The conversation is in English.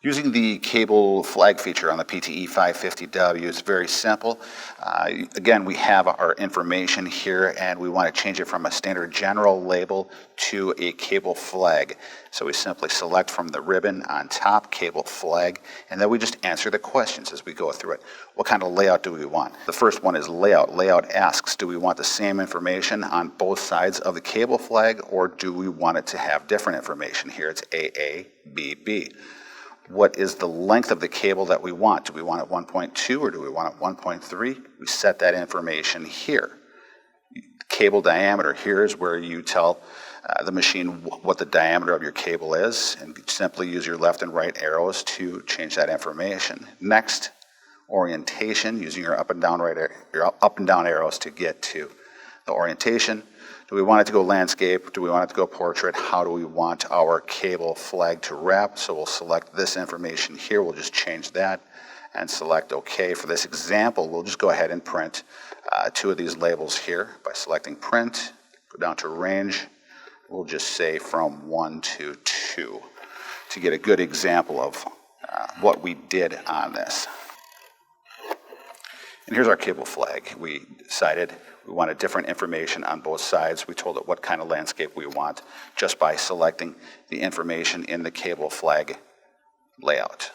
Using the cable flag feature on the PT-E300V is very simple. Again, we have our information here and we want to change it from a standard general label to a cable flag. So we simply select from the ribbon on top, cable flag, and then we just answer the questions as we go through it. What kind of layout do we want? The first one is layout. Layout asks, do we want the same information on both sides of the cable flag, or do we want it to have different information? Here it's AA, BB. What is the length of the cable that we want? Do we want it 1.2 or do we want it 1.3? We set that information here. Cable diameter, here is where you tell the machine what the diameter of your cable is, and simply use your left and right arrows to change that information. Next, orientation, using your up and down arrows to get to the orientation. Do we want it to go landscape? Do we want it to go portrait? How do we want our cable flag to wrap? So we'll select this information here. We'll just change that and select OK. For this example, we'll just go ahead and print two of these labels here by selecting print. Go down to range. We'll just say from 1 to 2 to get a good example of what we did on this. And here's our cable flag. We decided we wanted different information on both sides. We told it what kind of landscape we want just by selecting the information in the cable flag layout.